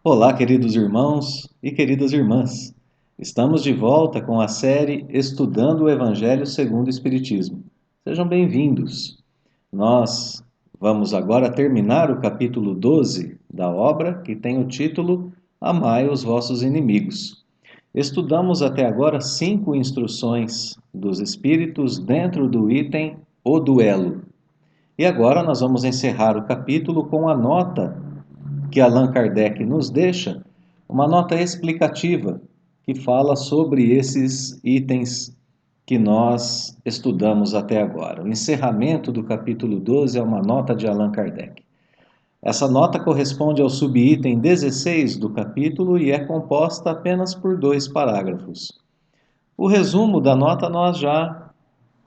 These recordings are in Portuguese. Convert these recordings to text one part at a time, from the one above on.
Olá, queridos irmãos e queridas irmãs. Estamos de volta com a série Estudando o Evangelho segundo o Espiritismo. Sejam bem-vindos. Nós vamos agora terminar o capítulo 12 da obra, que tem o título Amai os vossos inimigos. Estudamos até agora 5 instruções dos Espíritos dentro do item O Duelo. E agora nós vamos encerrar o capítulo com a nota que Allan Kardec nos deixa, uma nota explicativa que fala sobre esses itens que nós estudamos até agora. O encerramento do capítulo 12 é uma nota de Allan Kardec. Essa nota corresponde ao subitem 16 do capítulo e é composta apenas por 2 parágrafos. O resumo da nota nós já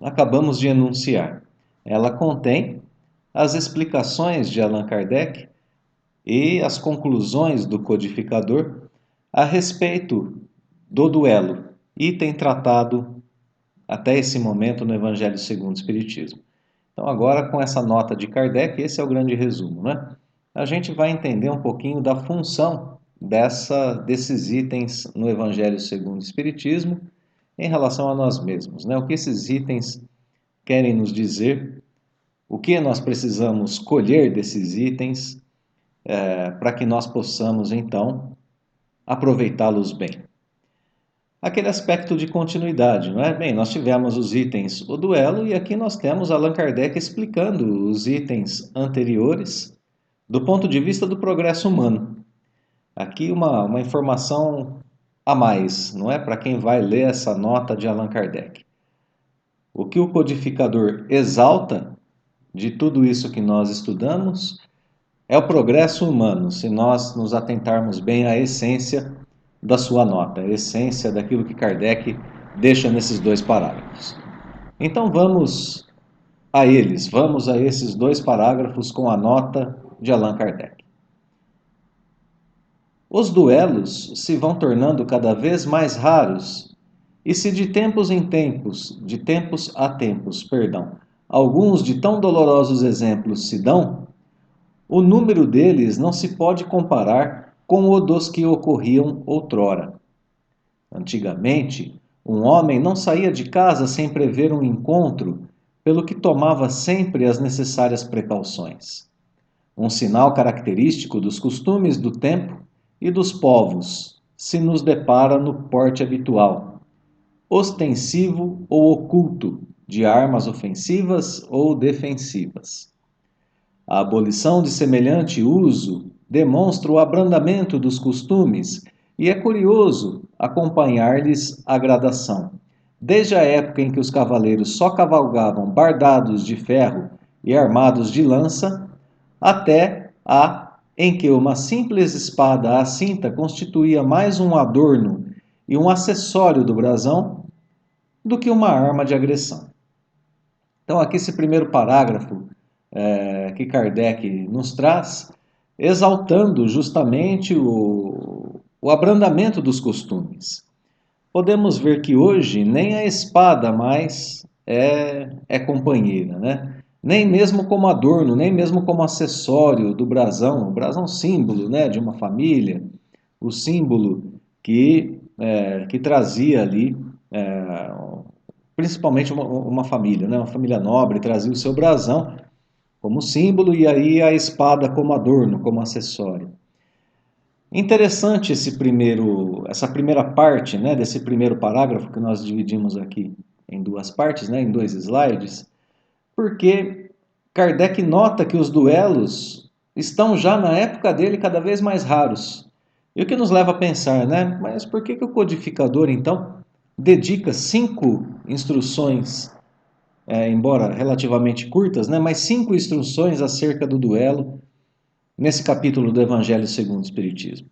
acabamos de enunciar. Ela contém as explicações de Allan Kardec e as conclusões do codificador a respeito do duelo, item tratado até esse momento no Evangelho segundo o Espiritismo. Então, agora, com essa nota de Kardec, esse é o grande resumo, né? A gente vai entender um pouquinho da função desses itens no Evangelho segundo o Espiritismo em relação a nós mesmos, né? O que esses itens querem nos dizer, o que nós precisamos colher desses itens, para que nós possamos, então, aproveitá-los bem. Aquele aspecto de continuidade, não é? Bem, nós tivemos os itens o duelo e aqui nós temos Allan Kardec explicando os itens anteriores do ponto de vista do progresso humano. Aqui uma informação a mais, não é? Para quem vai ler essa nota de Allan Kardec. O que o codificador exalta de tudo isso que nós estudamos é o progresso humano, se nós nos atentarmos bem à essência da sua nota, a essência daquilo que Kardec deixa nesses 2 parágrafos. Então vamos vamos a esses 2 parágrafos com a nota de Allan Kardec. Os duelos se vão tornando cada vez mais raros, e se de tempos a tempos, alguns de tão dolorosos exemplos se dão, o número deles não se pode comparar com o dos que ocorriam outrora. Antigamente, um homem não saía de casa sem prever um encontro, pelo que tomava sempre as necessárias precauções. Um sinal característico dos costumes do tempo e dos povos se nos depara no porte habitual, ostensivo ou oculto, de armas ofensivas ou defensivas. A abolição de semelhante uso demonstra o abrandamento dos costumes e é curioso acompanhar-lhes a gradação. Desde a época em que os cavaleiros só cavalgavam bardados de ferro e armados de lança, até a em que uma simples espada à cinta constituía mais um adorno e um acessório do brasão do que uma arma de agressão. Então, aqui esse primeiro parágrafo que Kardec nos traz, exaltando justamente o abrandamento dos costumes. Podemos ver que hoje nem a espada mais é companheira, né? Nem mesmo como adorno, nem mesmo como acessório do brasão, o brasão símbolo, né, de uma família, o símbolo que trazia ali, principalmente uma família, né, uma família nobre, trazia o seu brasão como símbolo e aí a espada como adorno, como acessório. Interessante essa primeira parte, né, desse primeiro parágrafo que nós dividimos aqui em 2 partes, né, em 2 slides, porque Kardec nota que os duelos estão já na época dele cada vez mais raros. E o que nos leva a pensar, né, mas por que o codificador então dedica 5 instruções, embora relativamente curtas, né, mas 5 instruções acerca do duelo nesse capítulo do Evangelho segundo o Espiritismo?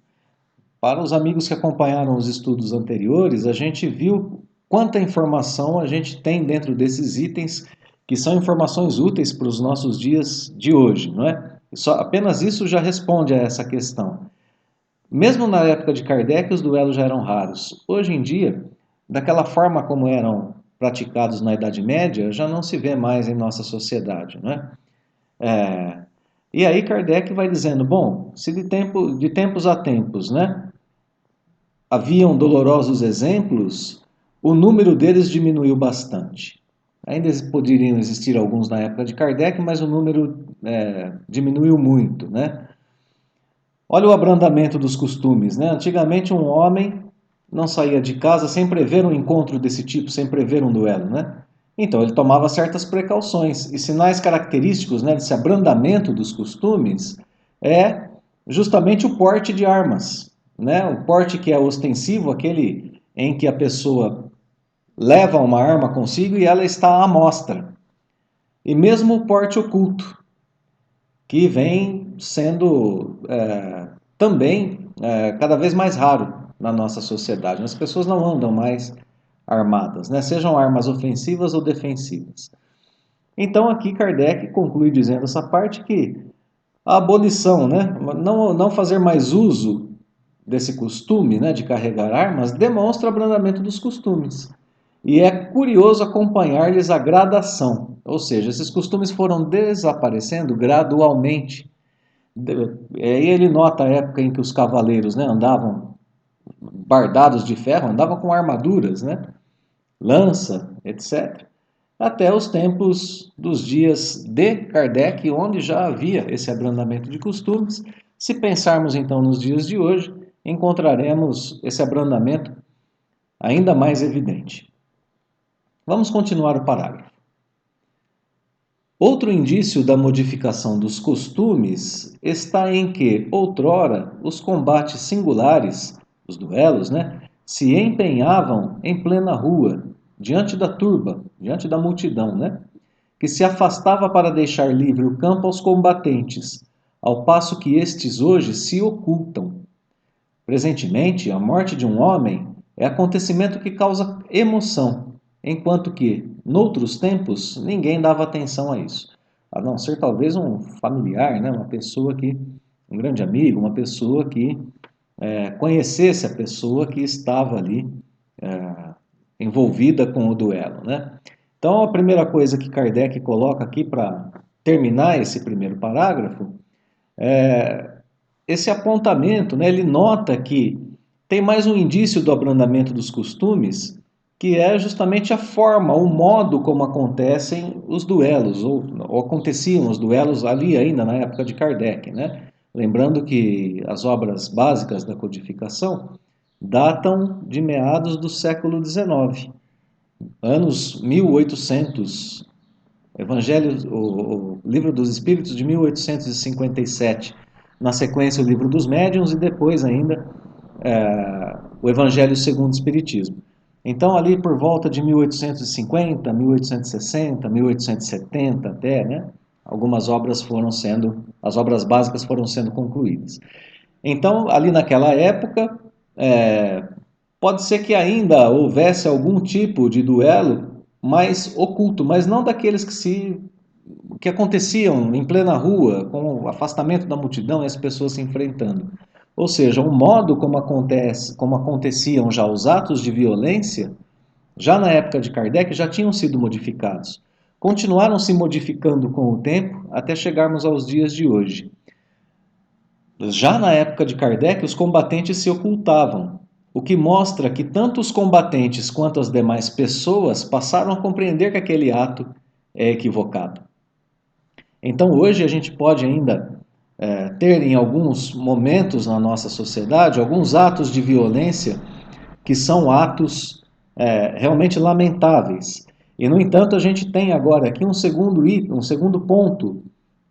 Para os amigos que acompanharam os estudos anteriores, a gente viu quanta informação a gente tem dentro desses itens, que são informações úteis para os nossos dias de hoje, não é? Apenas isso já responde a essa questão. Mesmo na época de Kardec, os duelos já eram raros. Hoje em dia, daquela forma como eram praticados na Idade Média, já não se vê mais em nossa sociedade, não é? E aí Kardec vai dizendo, bom, se de tempos a tempos, né, haviam dolorosos exemplos, o número deles diminuiu bastante. Ainda poderiam existir alguns na época de Kardec, mas o número diminuiu muito, né? Olha o abrandamento dos costumes, né? Antigamente um homem não saía de casa sem prever um encontro desse tipo, sem prever um duelo, né? Então ele tomava certas precauções e sinais característicos, né, desse abrandamento dos costumes é justamente o porte de armas, né? O porte que é ostensivo, aquele em que a pessoa leva uma arma consigo e ela está à mostra. E mesmo o porte oculto, que vem sendo também cada vez mais raro na nossa sociedade. As pessoas não andam mais armadas, né? Sejam armas ofensivas ou defensivas. Então aqui Kardec conclui dizendo essa parte que a abolição, né? Não fazer mais uso desse costume, né, de carregar armas, demonstra abrandamento dos costumes. E é curioso acompanhar-lhes a gradação, ou seja, esses costumes foram desaparecendo gradualmente. Aí ele nota a época em que os cavaleiros, né, andavam bardados de ferro, andavam com armaduras, né, lança, etc. Até os tempos dos dias de Kardec, onde já havia esse abrandamento de costumes. Se pensarmos então nos dias de hoje, encontraremos esse abrandamento ainda mais evidente. Vamos continuar o parágrafo. Outro indício da modificação dos costumes está em que, outrora, os combates singulares, os duelos, né, se empenhavam em plena rua, diante da turba, diante da multidão, né, que se afastava para deixar livre o campo aos combatentes, ao passo que estes hoje se ocultam. Presentemente, a morte de um homem é acontecimento que causa emoção, enquanto que, noutros tempos, ninguém dava atenção a isso. A não ser talvez um familiar, né? Uma pessoa que, um grande amigo, uma pessoa que conhecesse a pessoa que estava ali envolvida com o duelo, né? Então, a primeira coisa que Kardec coloca aqui para terminar esse primeiro parágrafo é esse apontamento, né? Ele nota que tem mais um indício do abrandamento dos costumes, que é justamente a forma, o modo como acontecem os duelos, ou aconteciam os duelos ali ainda na época de Kardec, né? Lembrando que as obras básicas da codificação datam de meados do século XIX, anos 1800, Evangelho, o Livro dos Espíritos de 1857, na sequência o Livro dos Médiuns e depois ainda o Evangelho segundo o Espiritismo. Então ali por volta de 1850, 1860, 1870 até, né, algumas obras foram sendo, as obras básicas foram sendo concluídas. Então ali naquela época pode ser que ainda houvesse algum tipo de duelo mais oculto, mas não daqueles que aconteciam em plena rua, com o afastamento da multidão e as pessoas se enfrentando. Ou seja, o modo como aconteciam já os atos de violência, já na época de Kardec, já tinham sido modificados. Continuaram se modificando com o tempo até chegarmos aos dias de hoje. Já na época de Kardec, os combatentes se ocultavam, o que mostra que tanto os combatentes quanto as demais pessoas passaram a compreender que aquele ato é equivocado. Então hoje a gente pode ainda ter em alguns momentos na nossa sociedade alguns atos de violência que são atos realmente lamentáveis. E no entanto a gente tem agora aqui um segundo ponto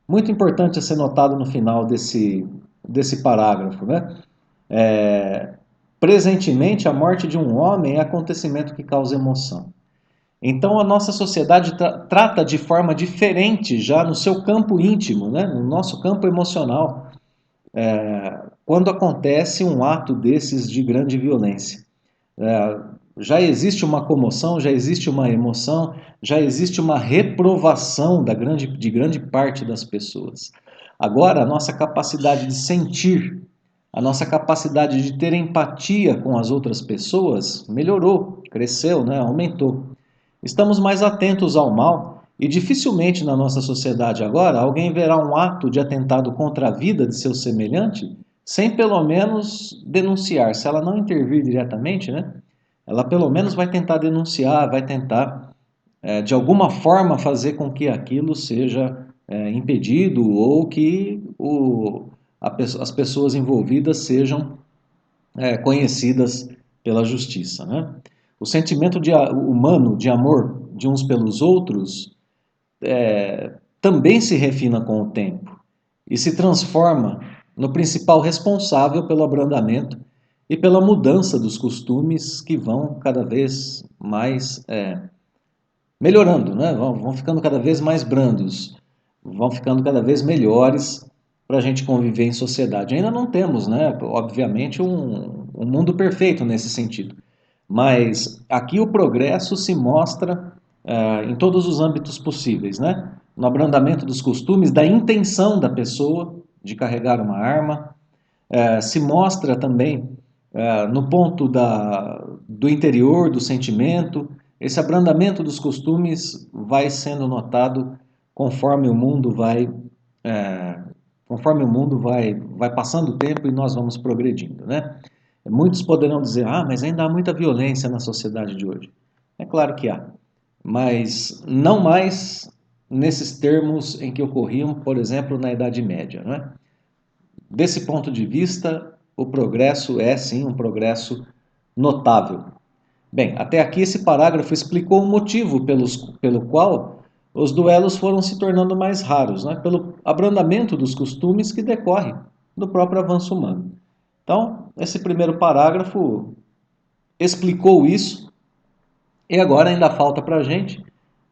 muito importante a ser notado no final desse parágrafo, né? Presentemente a morte de um homem é acontecimento que causa emoção. Então a nossa sociedade trata de forma diferente já no seu campo íntimo, né? No nosso campo emocional, quando acontece um ato desses de grande violência. Já existe uma comoção, já existe uma emoção, já existe uma reprovação de grande parte das pessoas. Agora, a nossa capacidade de sentir, a nossa capacidade de ter empatia com as outras pessoas melhorou, cresceu, né? Aumentou. Estamos mais atentos ao mal E dificilmente na nossa sociedade agora alguém verá um ato de atentado contra a vida de seu semelhante sem pelo menos denunciar. Se ela não intervir diretamente, né? Ela pelo menos vai tentar denunciar, vai tentar de alguma forma fazer com que aquilo seja impedido ou que as pessoas envolvidas sejam conhecidas pela justiça, né? O sentimento humano de amor de uns pelos outros também se refina com o tempo e se transforma no principal responsável pelo abrandamento e pela mudança dos costumes que vão cada vez mais melhorando, né? Vão ficando cada vez mais brandos, vão ficando cada vez melhores para a gente conviver em sociedade. Ainda não temos, né, obviamente, um mundo perfeito nesse sentido, mas aqui o progresso se mostra em todos os âmbitos possíveis, né? No abrandamento dos costumes, da intenção da pessoa de carregar uma arma, se mostra também no ponto do interior, do sentimento. Esse abrandamento dos costumes vai sendo notado conforme o mundo vai passando o tempo e nós vamos progredindo, né? Muitos poderão dizer, mas ainda há muita violência na sociedade de hoje. É claro que há, mas não mais nesses termos em que ocorriam, por exemplo, na Idade Média, né? Desse ponto de vista, o progresso é sim um progresso notável. Bem, até aqui esse parágrafo explicou o motivo pelo qual os duelos foram se tornando mais raros, né? Pelo abrandamento dos costumes que decorre do próprio avanço humano. Então, esse primeiro parágrafo explicou isso e agora ainda falta para a gente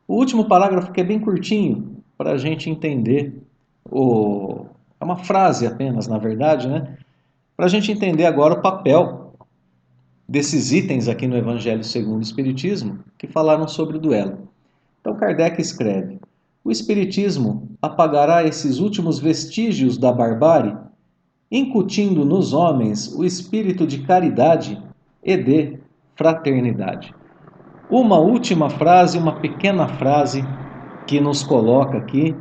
o último parágrafo, que é bem curtinho, para a gente entender é uma frase apenas, na verdade, né? Para a gente entender agora o papel desses itens aqui no Evangelho segundo o Espiritismo que falaram sobre o duelo. Então Kardec escreve: o Espiritismo apagará esses últimos vestígios da barbárie, incutindo nos homens o espírito de caridade e de fraternidade. Uma última frase, uma pequena frase que nos coloca aqui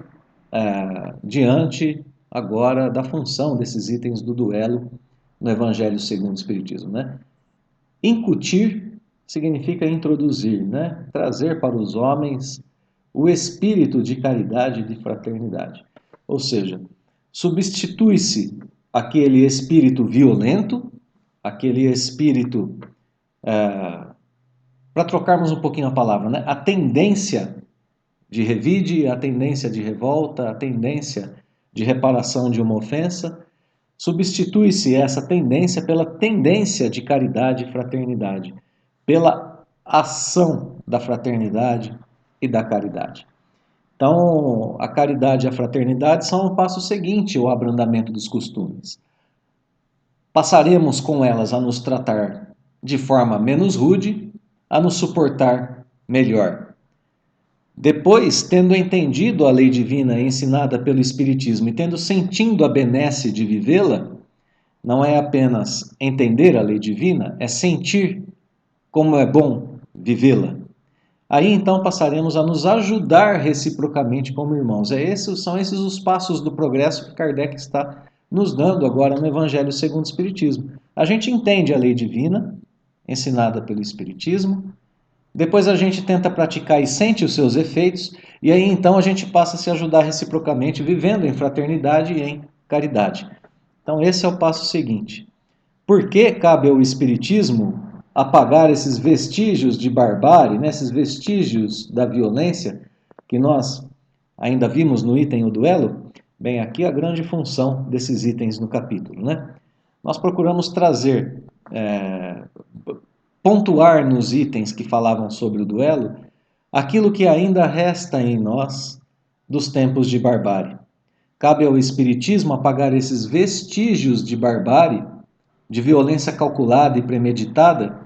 diante agora da função desses itens do duelo no Evangelho segundo o Espiritismo, né? Incutir significa introduzir, né? Trazer para os homens o espírito de caridade e de fraternidade. Ou seja, substitui-se aquele espírito violento, aquele espírito, para trocarmos um pouquinho a palavra, né? A tendência de revide, a tendência de revolta, a tendência de reparação de uma ofensa, substitui-se essa tendência pela tendência de caridade e fraternidade, pela ação da fraternidade e da caridade. Então, a caridade e a fraternidade são o passo seguinte ao abrandamento dos costumes. Passaremos com elas a nos tratar de forma menos rude, a nos suportar melhor. Depois, tendo entendido a lei divina ensinada pelo Espiritismo e tendo sentido a benesse de vivê-la, não é apenas entender a lei divina, é sentir como é bom vivê-la. Aí então passaremos a nos ajudar reciprocamente como irmãos. São esses os passos do progresso que Kardec está nos dando agora no Evangelho segundo o Espiritismo. A gente entende a lei divina, ensinada pelo Espiritismo, depois a gente tenta praticar e sente os seus efeitos, e aí então a gente passa a se ajudar reciprocamente, vivendo em fraternidade e em caridade. Então esse é o passo seguinte. Por que cabe ao Espiritismo apagar esses vestígios de barbárie, né, esses vestígios da violência que nós ainda vimos no item O Duelo? Bem, aqui a grande função desses itens no capítulo, né? Nós procuramos trazer, pontuar nos itens que falavam sobre o duelo, aquilo que ainda resta em nós dos tempos de barbárie. Cabe ao Espiritismo apagar esses vestígios de barbárie, de violência calculada e premeditada,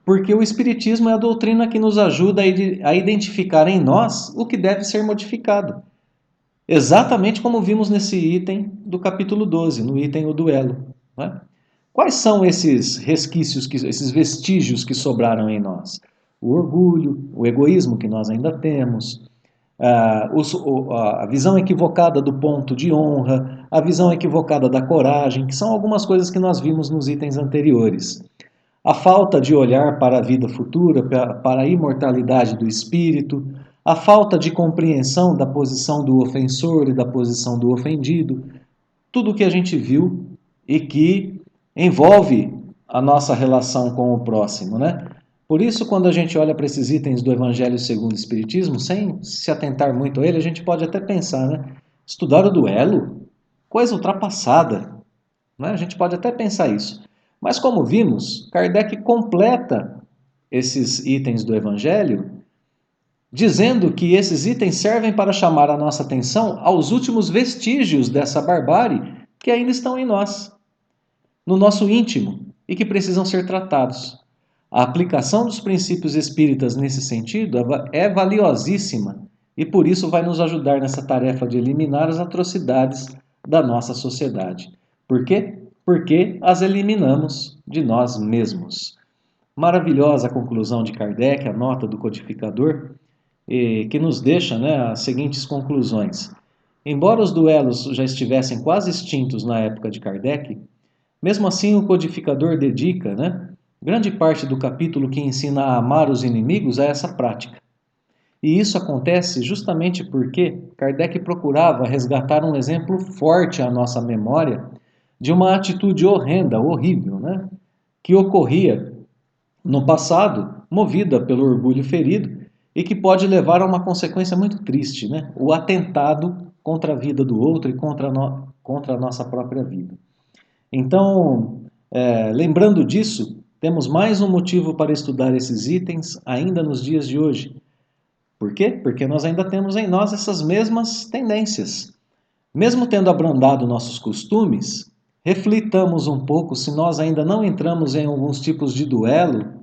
porque o Espiritismo é a doutrina que nos ajuda a identificar em nós o que deve ser modificado. Exatamente como vimos nesse item do capítulo 12, no item O Duelo. Né? Quais são esses resquícios, esses vestígios que sobraram em nós? O orgulho, o egoísmo que nós ainda temos, a visão equivocada do ponto de honra, a visão equivocada da coragem, que são algumas coisas que nós vimos nos itens anteriores. A falta de olhar para a vida futura, para a imortalidade do espírito, a falta de compreensão da posição do ofensor e da posição do ofendido, tudo o que a gente viu e que envolve a nossa relação com o próximo, né? Por isso, quando a gente olha para esses itens do Evangelho segundo o Espiritismo, sem se atentar muito a ele, a gente pode até pensar, né? Estudar o duelo? Coisa ultrapassada, né? A gente pode até pensar isso. Mas como vimos, Kardec completa esses itens do Evangelho dizendo que esses itens servem para chamar a nossa atenção aos últimos vestígios dessa barbárie que ainda estão em nós, no nosso íntimo, e que precisam ser tratados. A aplicação dos princípios espíritas nesse sentido é valiosíssima e por isso vai nos ajudar nessa tarefa de eliminar as atrocidades da nossa sociedade. Por quê? Porque as eliminamos de nós mesmos. Maravilhosa a conclusão de Kardec, a nota do codificador, que nos deixa, né, as seguintes conclusões. Embora os duelos já estivessem quase extintos na época de Kardec, mesmo assim o codificador dedica, né, grande parte do capítulo que ensina a amar os inimigos a essa prática. E isso acontece justamente porque Kardec procurava resgatar um exemplo forte à nossa memória de uma atitude horrenda, horrível, né, que ocorria no passado, movida pelo orgulho ferido, e que pode levar a uma consequência muito triste, né? O atentado contra a vida do outro e contra a nossa própria vida. Então, lembrando disso, temos mais um motivo para estudar esses itens ainda nos dias de hoje. Por quê? Porque nós ainda temos em nós essas mesmas tendências. Mesmo tendo abrandado nossos costumes, reflitamos um pouco se nós ainda não entramos em alguns tipos de duelo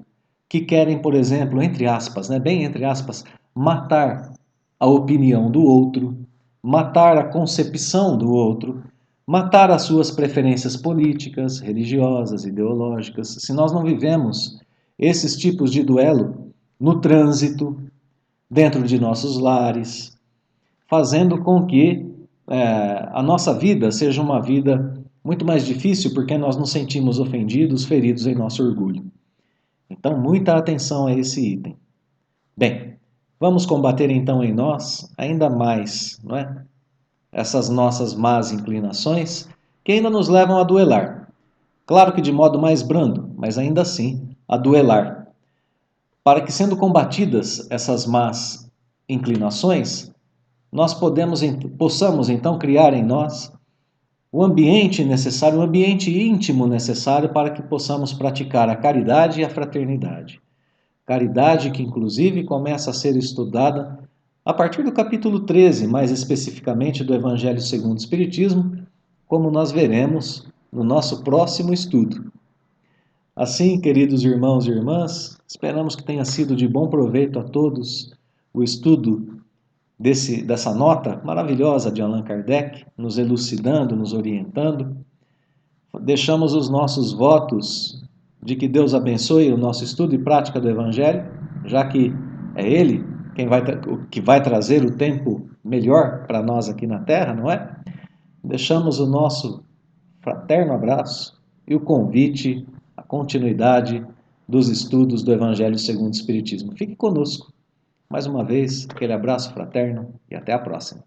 que querem, por exemplo, entre aspas, né, bem entre aspas, matar a opinião do outro, matar a concepção do outro, matar as suas preferências políticas, religiosas, ideológicas. Se nós não vivemos esses tipos de duelo no trânsito, dentro de nossos lares, fazendo com que a nossa vida seja uma vida muito mais difícil porque nós nos sentimos ofendidos, feridos em nosso orgulho. Então, muita atenção a esse item. Bem, vamos combater então em nós ainda mais, não é? Essas nossas más inclinações que ainda nos levam a duelar. Claro que de modo mais brando, mas ainda assim a duelar. Para que, sendo combatidas essas más inclinações, nós possamos então criar em nós o ambiente necessário, o ambiente íntimo necessário para que possamos praticar a caridade e a fraternidade. Caridade que, inclusive, começa a ser estudada a partir do capítulo 13, mais especificamente do Evangelho segundo o Espiritismo, como nós veremos no nosso próximo estudo. Assim, queridos irmãos e irmãs, esperamos que tenha sido de bom proveito a todos o estudo dessa nota maravilhosa de Allan Kardec, nos elucidando, nos orientando. Deixamos os nossos votos de que Deus abençoe o nosso estudo e prática do Evangelho, já que é Ele que vai trazer o tempo melhor para nós aqui na Terra, não é? Deixamos o nosso fraterno abraço e o convite à continuidade dos estudos do Evangelho segundo o Espiritismo. Fique conosco. Mais uma vez, aquele abraço fraterno e até a próxima.